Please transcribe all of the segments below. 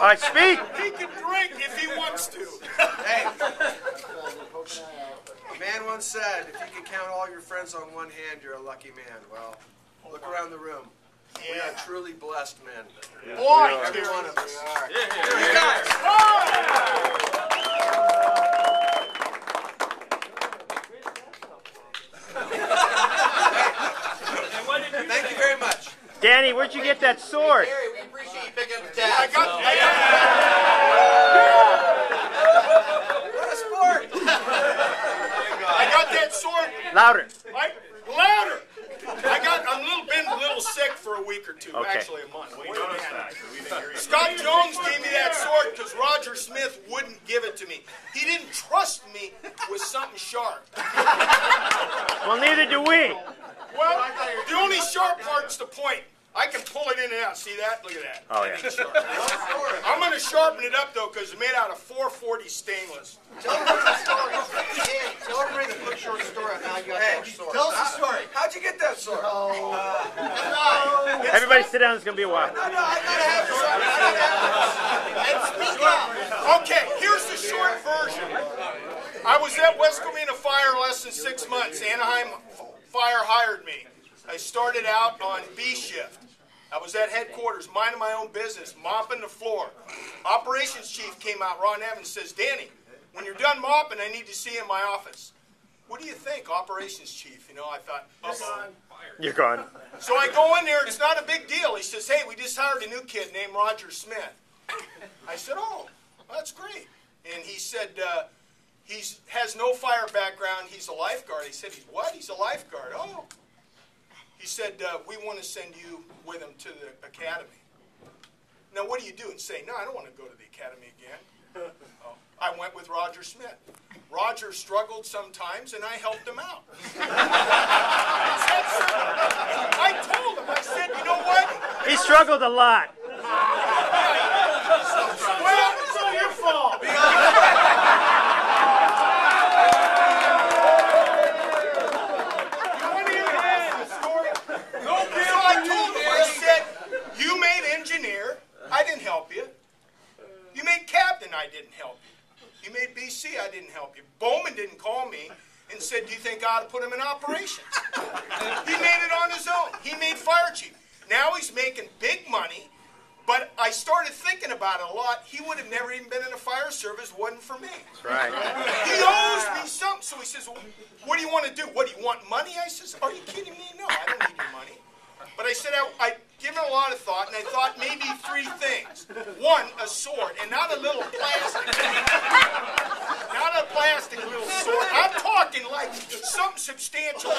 All right, speak. He can drink if he wants to. Hey, a man once said, if you can count all your friends on one hand, you're a lucky man. Well, look around the room. We are truly blessed men. Boy, Every one of us. You You guys. Thank you very much. Danny, where'd you get that sword? Gary, we appreciate you picking up the I tab. got What a sport. I got that sword. Louder. Louder. I'm been a little sick for a week or two, Okay. actually a month. Scott Jones gave me that sword because Roger Smith wouldn't give it to me. He didn't trust me with something sharp. Well, neither do we. Well, the only sharp part's the point. I can pull it in and out. See that? Look at that. Oh, yeah. I'm going to sharpen it up, though, because it's made out of 440 stainless. Tell us the story. Tell everybody the quick short story on how you got that sword. Tell us the story. How'd you get that sword? Everybody sit down. It's going to be a while. No, I gotta have this. And speak up. Okay, here's the short version. I was at West Covina Fire less than 6 months. Anaheim Fire hired me. I started out on B shift. I was at headquarters, minding my own business, mopping the floor. Operations chief came out, Ron Evans, says, Danny, when you're done mopping, I need to see you in my office. What do you think, operations chief? You know, I thought, uh-oh. You're gone. So I go in there, it's not a big deal. He says, hey, we just hired a new kid named Roger Smith. I said, oh, that's great. And he said, he has no fire background, he's a lifeguard. I said, he's what? He's a lifeguard. Oh. He said, we want to send you with him to the academy. Now, what do you do? And say, no, I don't want to go to the academy again. Oh, I went with Roger Smith. Roger struggled sometimes, and I helped him out. I told him, I said, you know what? He struggled a lot. Well, it's all your fault. You made engineer, I didn't help you. You made captain, I didn't help you. You made BC, I didn't help you. Bowman didn't call me and said, do you think I ought to put him in operations? He made it on his own. He made fire chief. Now he's making big money, but I started thinking about it a lot. He would have never even been in the fire service, wasn't for me. That's right. He owes me something. So he says, well, what do you want to do? What, do you want money? I says, are you kidding me? No, I don't need your money. But I said, I'd given a lot of thought, and I thought maybe 3 things. One, a sword, and not a little plastic. Not a plastic little sword. I'm talking like something substantial.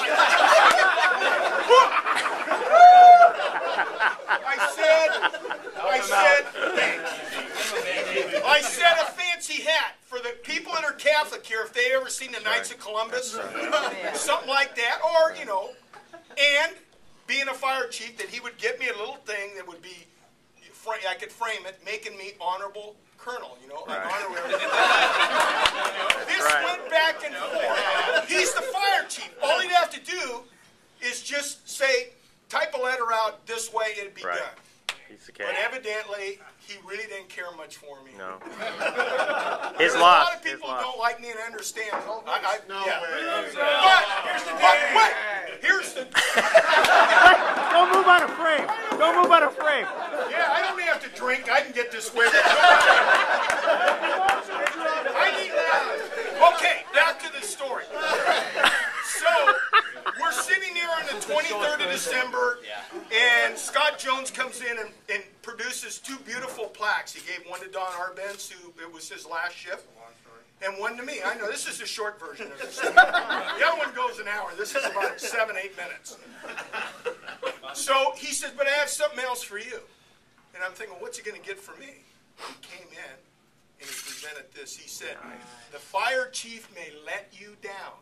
I said a fancy hat. For the people that are Catholic here, if they ever seen the Knights of Columbus, something like that, or, you know, and being a fire chief, that he would get me a little thing that would be, I could frame it, making me honorable colonel, you know, an honorary. This went back and forth. He's the fire chief. All he'd have to do is just say, type a letter out this way, it'd be done. But evidently, he really didn't care much for me. No. There's a lot of people who don't like me, and I understand. But here's the. Don't move out of frame. Don't move out of frame. Yeah, I don't even have to drink. I can get this with it. Okay, back to the story. So, we're sitting here on the 23rd of December, and Scott Jones comes in and produces 2 beautiful plaques. He gave one to Don Arbenz, who it was his last shift, and one to me. I know, this is the short version of this. The other one goes an hour. This is about 7-8 minutes. So he says, but I have something else for you. And I'm thinking, what's he going to get for me? He came in, and he presented this. He said, the fire chief may let you down,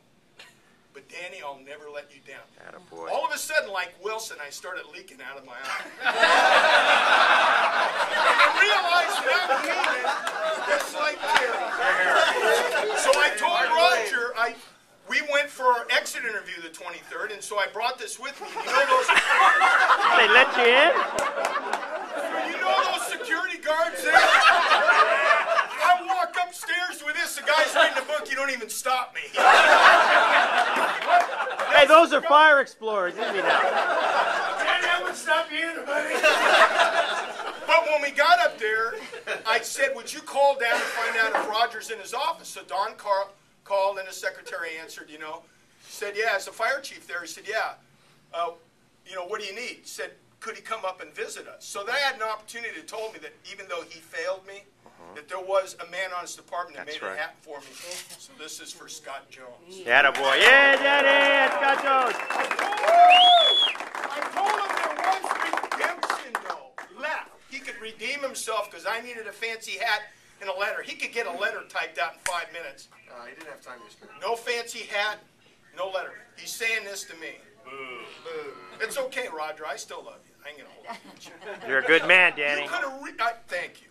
but Danny, I'll never let you down. Attaboy. All of a sudden, like Wilson, I started leaking out of my eye. I realized that I'm leaving just like Terry. So I told Roger, we went for our exit interview the 23rd, and so I brought this with me. You know those? They let you in? You know those security guards there? don't even stop me. Hey, those are fire explorers, isn't he now? That would stop you either, buddy. But when we got up there, I said, would you call down and find out if Roger's in his office? So Don called and his secretary answered, you know. He said, yeah, is the fire chief there? He said, yeah. You know, what do you need? He said, could he come up and visit us? So they had an opportunity to tell me that even though he failed me, that there was a man on his department that made it happen for me. So this is for Scott Jones. Attaboy. Yeah, Daddy, Scott Jones. I told him there was redemption, though. Left. He could redeem himself because I needed a fancy hat and a letter. He could get a letter typed out in 5 minutes. He didn't have time to spend. No fancy hat, no letter. He's saying this to me. Boo. Boo. It's okay, Roger. I still love you. I ain't going to hold you. You're a good man, Danny. You could have thank you.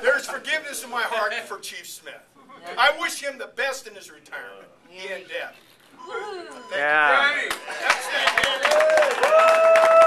There's forgiveness in my heart for Chief Smith. I wish him the best in his retirement. He and Deb. Yeah. Thank you.